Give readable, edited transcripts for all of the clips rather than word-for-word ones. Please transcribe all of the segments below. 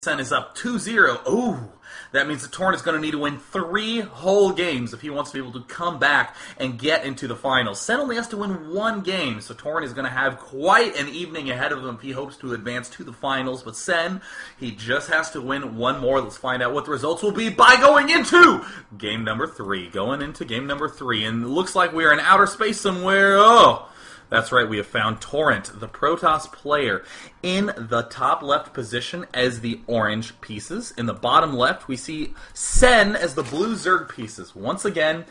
Sen is up 2-0. Ooh, that means the Taurent is going to need to win 3 whole games if he wants to be able to come back and get into the finals. Sen only has to win 1 game, so Taurent is going to have quite an evening ahead of him if he hopes to advance to the finals. But Sen, he just has to win 1 more. Let's find out what the results will be by going into game number 3. Going into game number 3, and it looks like we are in outer space somewhere. Oh! That's right, we have found Taurent, the Protoss player, in the top left position as the orange pieces. In the bottom left, we see Sen as the blue Zerg pieces. Once again,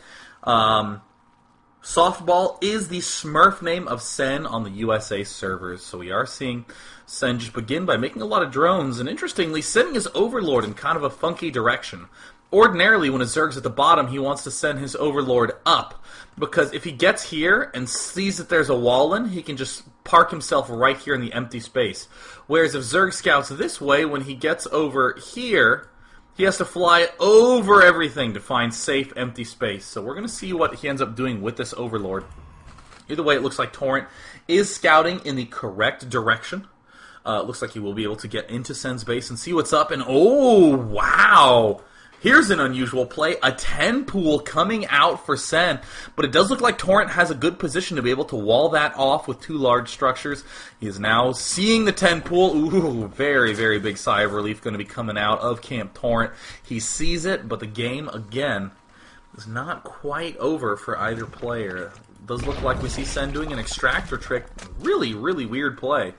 Softball is the Smurf name of Sen on the USA servers. So we are seeing Sen just begin by making a lot of drones, and interestingly, sending his Overlord in kind of a funky direction. Ordinarily, when a Zerg's at the bottom, he wants to send his Overlord up, because if he gets here and sees that there's a wall in, he can just park himself right here in the empty space. Whereas if Zerg scouts this way, when he gets over here, he has to fly over everything to find safe, empty space. So we're going to see what he ends up doing with this Overlord. Either way, it looks like Taurent is scouting in the correct direction. It looks like he will be able to get into Sen's base and see what's up, and oh, wow! Here's an unusual play, a 10 pool coming out for Sen, but it does look like Taurent has a good position to be able to wall that off with 2 large structures. He is now seeing the 10 pool. Ooh, very, very big sigh of relief going to be coming out of Camp Taurent. He sees it, but the game, again, is not quite over for either player. It does look like we see Sen doing an extractor trick. Really, really weird play.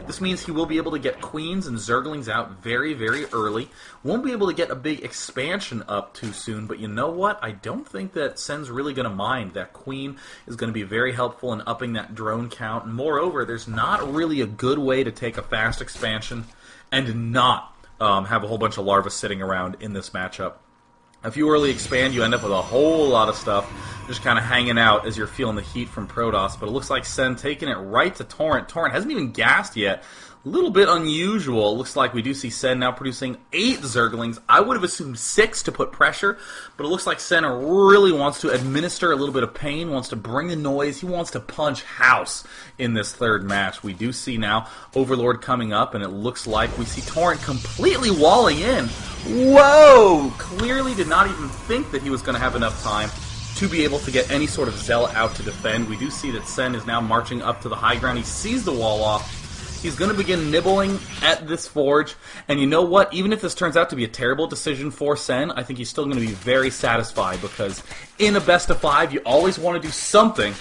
This means he will be able to get Queens and Zerglings out very, very early. Won't be able to get a big expansion up too soon, but you know what? I don't think that Sen's really going to mind. That Queen is going to be very helpful in upping that drone count. And moreover, there's not really a good way to take a fast expansion and not have a whole bunch of larvae sitting around in this matchup. If you early expand, you end up with a whole lot of stuff just kind of hanging out as you're feeling the heat from Protoss. But it looks like Sen taking it right to Taurent. Taurent hasn't even gassed yet. A little bit unusual. It looks like we do see Sen now producing 8 Zerglings. I would have assumed 6 to put pressure, but it looks like Sen really wants to administer a little bit of pain, wants to bring the noise. He wants to punch house in this 3rd match. We do see now Overlord coming up, and it looks like we see Taurent completely walling in. Whoa! Clearly did not even think that he was going to have enough time to be able to get any sort of Zealot out to defend. We do see that Sen is now marching up to the high ground. He sees the wall off. He's going to begin nibbling at this forge, and you know what? Even if this turns out to be a terrible decision for Sen, I think he's still going to be very satisfied, because in a best of 5, you always want to do something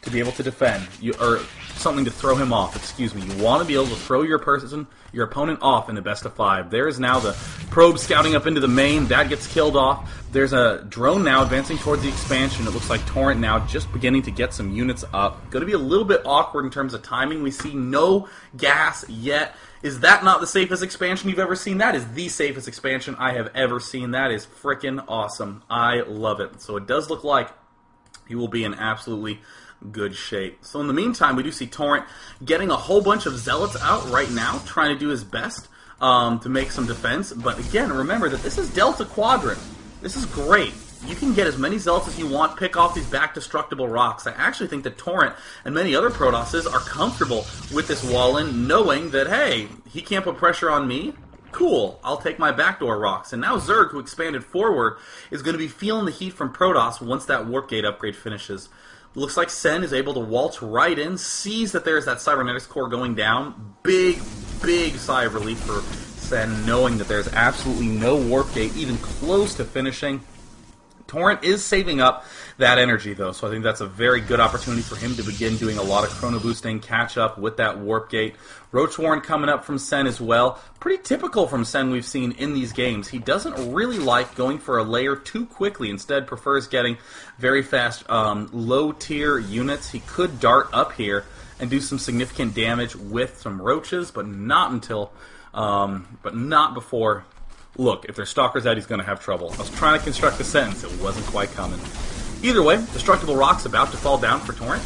to be able to defend, or something to throw him off, excuse me. You want to be able to throw your opponent off in a best of 5. There is now the probe scouting up into the main. That gets killed off. There's a drone now advancing towards the expansion. It looks like Taurent now just beginning to get some units up. Going to be a little bit awkward in terms of timing. We see no gas yet. Is that not the safest expansion you've ever seen? That is the safest expansion I have ever seen. That is frickin' awesome. I love it. So it does look like he will be in absolutely good shape. So in the meantime, we do see Taurent getting a whole bunch of Zealots out right now, trying to do his best to make some defense. But again, remember that this is Delta Quadrant. This is great. You can get as many Zealots as you want, pick off these back-destructible rocks. I actually think that Taurent and many other Protosses are comfortable with this wall-in, knowing that, hey, he can't put pressure on me. Cool, I'll take my backdoor rocks. And now Zerg, who expanded forward, is going to be feeling the heat from Protoss once that Warp Gate upgrade finishes. Looks like Sen is able to waltz right in, sees that there's that Cybernetics core going down. Big, big sigh of relief for Sen, knowing that there's absolutely no Warp Gate even close to finishing. Taurent is saving up that energy, though, so I think that's a very good opportunity for him to begin doing a lot of chrono boosting, catch up with that Warp Gate. Roach Warren coming up from Sen as well. Pretty typical from Sen we've seen in these games. He doesn't really like going for a layer too quickly. Instead, prefers getting very fast low-tier units. He could dart up here and do some significant damage with some roaches, but not before. Look, if there's stalkers out, he's going to have trouble. I was trying to construct a sentence. It wasn't quite coming. Either way, Destructible Rock's about to fall down for Taurent.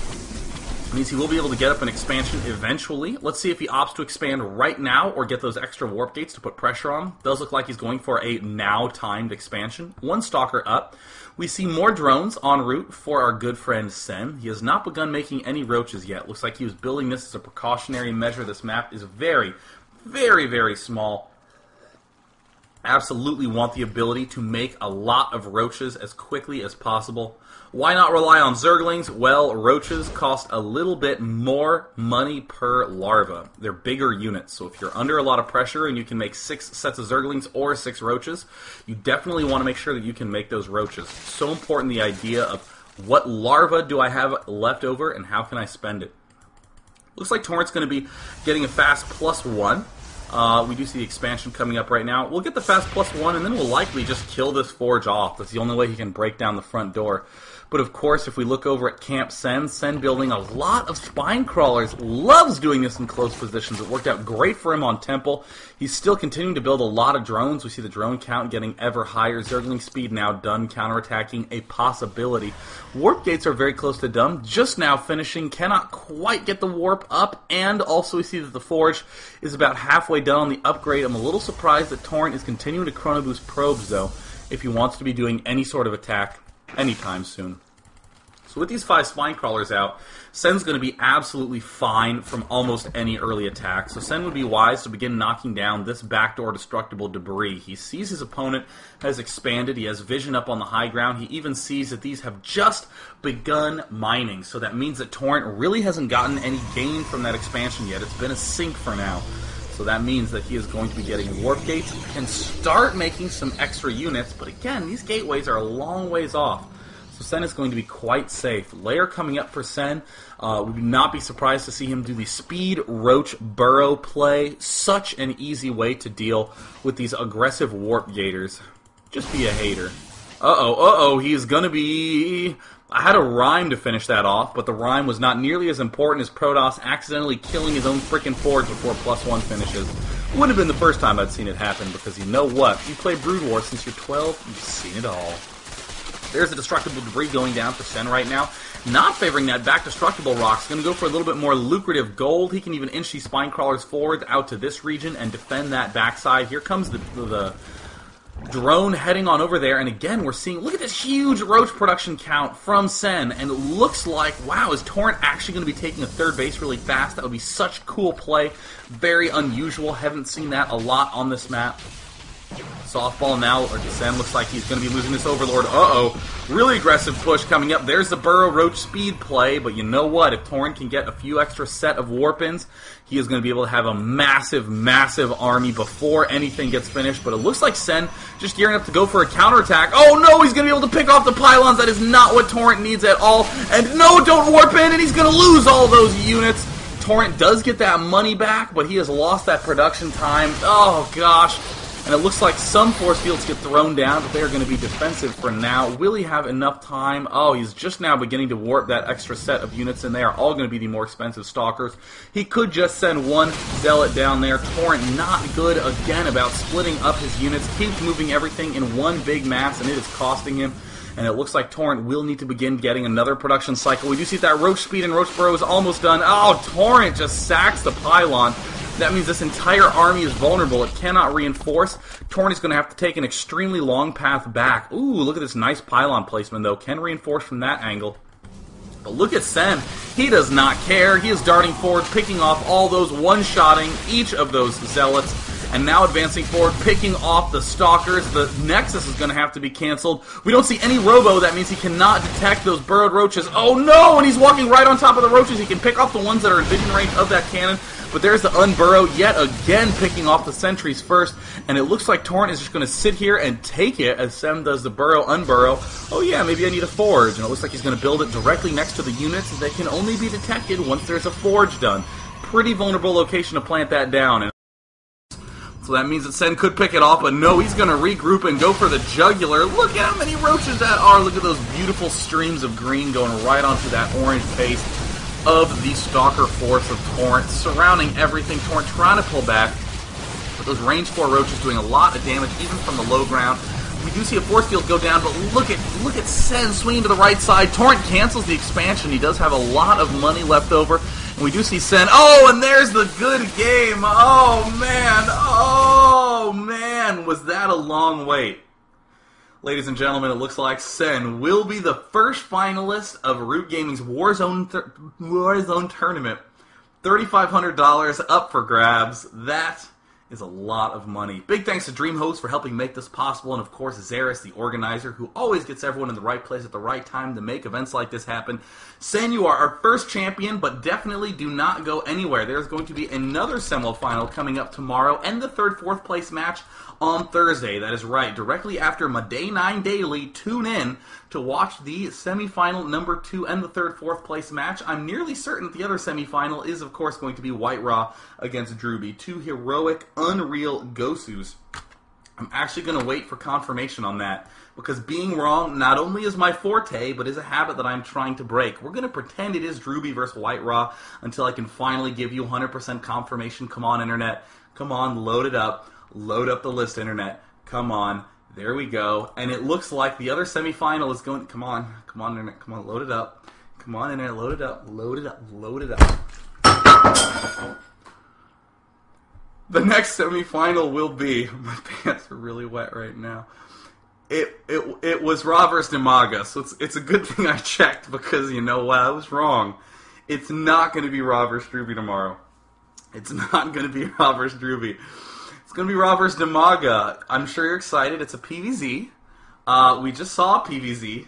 It means he will be able to get up an expansion eventually. Let's see if he opts to expand right now or get those extra Warp Gates to put pressure on. Does look like he's going for a now-timed expansion. 1 Stalker up. We see more drones en route for our good friend Sen. He has not begun making any roaches yet. Looks like he was building this as a precautionary measure. This map is very, very, very small. absolutely want the ability to make a lot of roaches as quickly as possible. Why not rely on zerglings? Well, roaches cost a little bit more money per larva. They're bigger units, so if you're under a lot of pressure and you can make 6 sets of zerglings or 6 roaches, you definitely want to make sure that you can make those roaches. So important, the idea of what larva do I have left over and how can I spend it. Looks like Taurent's going to be getting a fast +1. We do see the expansion coming up right now. We'll get the fast +1, and then we'll likely just kill this forge off. That's the only way he can break down the front door. But of course, if we look over at Camp Sen building a lot of spine crawlers. Loves doing this in close positions. It worked out great for him on Temple. He's still continuing to build a lot of drones. We see the drone count getting ever higher. Zergling speed now done. Counterattacking a possibility. Warp gates are very close to done. Just now finishing. Cannot quite get the warp up. And also we see that the forge is about halfway done on the upgrade. I'm a little surprised that Taurent is continuing to chrono boost probes, though, if he wants to be doing any sort of attack anytime soon. So with these 5 spine crawlers out, Sen's going to be absolutely fine from almost any early attack. So Sen would be wise to begin knocking down this backdoor destructible debris. He sees his opponent has expanded. He has vision up on the high ground. He even sees that these have just begun mining. So that means that Taurent really hasn't gotten any gain from that expansion yet. It's been a sink for now. So that means that he is going to be getting warp gates, can start making some extra units, but again, these gateways are a long ways off. So Sen is going to be quite safe. Lair coming up for Sen. We would not be surprised to see him do the speed roach burrow play. Such an easy way to deal with these aggressive warp gators. Just be a hater. Uh-oh, he's going to be... I had a rhyme to finish that off, but the rhyme was not nearly as important as Protoss accidentally killing his own freaking forge before +1 finishes. Wouldn't have been the first time I'd seen it happen, because you know what? You play Brood War since you're 12, you've seen it all. There's the destructible debris going down for Sen right now. Not favoring that back destructible rock. He's going to go for a little bit more lucrative gold. He can even inch these spine crawlers forward out to this region and defend that backside. Here comes the drone heading on over there, and again we're seeing, look at this huge roach production count from Sen, and it looks like, wow, is Taurent actually going to be taking a 3rd base really fast? That would be such cool play. Very unusual. Haven't seen that a lot on this map. Softball now, or Sen looks like he's going to be losing this Overlord. Really aggressive push coming up. There's the Burrow Roach speed play, but you know what? If Taurent can get a few extra set of warp-ins, he is going to be able to have a massive, massive army before anything gets finished. But it looks like Sen just gearing up to go for a counterattack. Oh no, he's going to be able to pick off the pylons. That is not what Taurent needs at all. And no, don't warp in, and he's going to lose all those units. Taurent does get that money back, but he has lost that production time. Oh gosh. And it looks like some force fields get thrown down, but they are going to be defensive for now. Will he have enough time? Oh, he's just now beginning to warp that extra set of units, and they are all going to be the more expensive stalkers. He could just send one zealot down there. Taurent not good again about splitting up his units. Keeps moving everything in one big mass, and it is costing him. And it looks like Taurent will need to begin getting another production cycle. We do see that Roach Speed and Roach Burrow is almost done. Oh, Taurent just sacks the pylon. That means this entire army is vulnerable. It cannot reinforce. Taurent is going to have to take an extremely long path back. Ooh, look at this nice pylon placement, though. Can reinforce from that angle. But look at Sen. He does not care. He is darting forward, picking off all those, one-shotting each of those zealots, and now advancing forward, picking off the stalkers. The Nexus is going to have to be canceled. We don't see any robo. That means he cannot detect those burrowed roaches. Oh no! And he's walking right on top of the roaches. He can pick off the ones that are in vision range of that cannon. But there's the unburrow, yet again picking off the sentries first. And it looks like Taurent is just going to sit here and take it as Sem does the burrow, unburrow. Oh yeah, maybe I need a forge. And it looks like he's going to build it directly next to the units that can only be detected once there's a forge done. Pretty vulnerable location to plant that down. And so that means that Sen could pick it off, but no, he's going to regroup and go for the jugular. Look at how many roaches that are. Look at those beautiful streams of green going right onto that orange paste of the Stalker force of Taurent, surrounding everything. Taurent trying to pull back, but those range 4 roaches doing a lot of damage, even from the low ground. We do see a force field go down, but look at Sen swinging to the right side. Taurent cancels the expansion. He does have a lot of money left over. And we do see Sen. Oh, and there's the good game. Oh, man. Was that a long wait? Ladies and gentlemen, it looks like Sen will be the first finalist of Root Gaming's Warzone tournament. $3,500 up for grabs. That is a lot of money. Big thanks to DreamHost for helping make this possible, and of course Zaris, the organizer, who always gets everyone in the right place at the right time to make events like this happen. Sen, you are our first champion, but definitely do not go anywhere. There's going to be another semifinal coming up tomorrow, and the third, fourth place match on Thursday. That is right. Directly after my Day 9 Daily, tune in to watch the semifinal number 2 and the third, fourth place match. I'm nearly certain that the other semifinal is, of course, going to be White Raw against Drewby. 2 heroic, unreal Gosus. I'm actually going to wait for confirmation on that, because being wrong not only is my forte, but is a habit that I'm trying to break. We're going to pretend it is Drewby versus White Raw until I can finally give you 100% confirmation. Come on, Internet. Come on, load it up. Load up the list, Internet. Come on. There we go. And it looks like the other semifinal is going... Come on. Come on, Internet. Come on, load it up. Come on, Internet. Load it up. Load it up. Load it up. The next semifinal will be... My pants are really wet right now. It was Raw vs. Demaga, so it's a good thing I checked, because you know what? I was wrong. It's not going to be Raw vs. Drewby tomorrow. It's not going to be Raw vs. Drewby. It's going to be Raw vs. Demaga. I'm sure you're excited. It's a PVZ. We just saw a PVZ.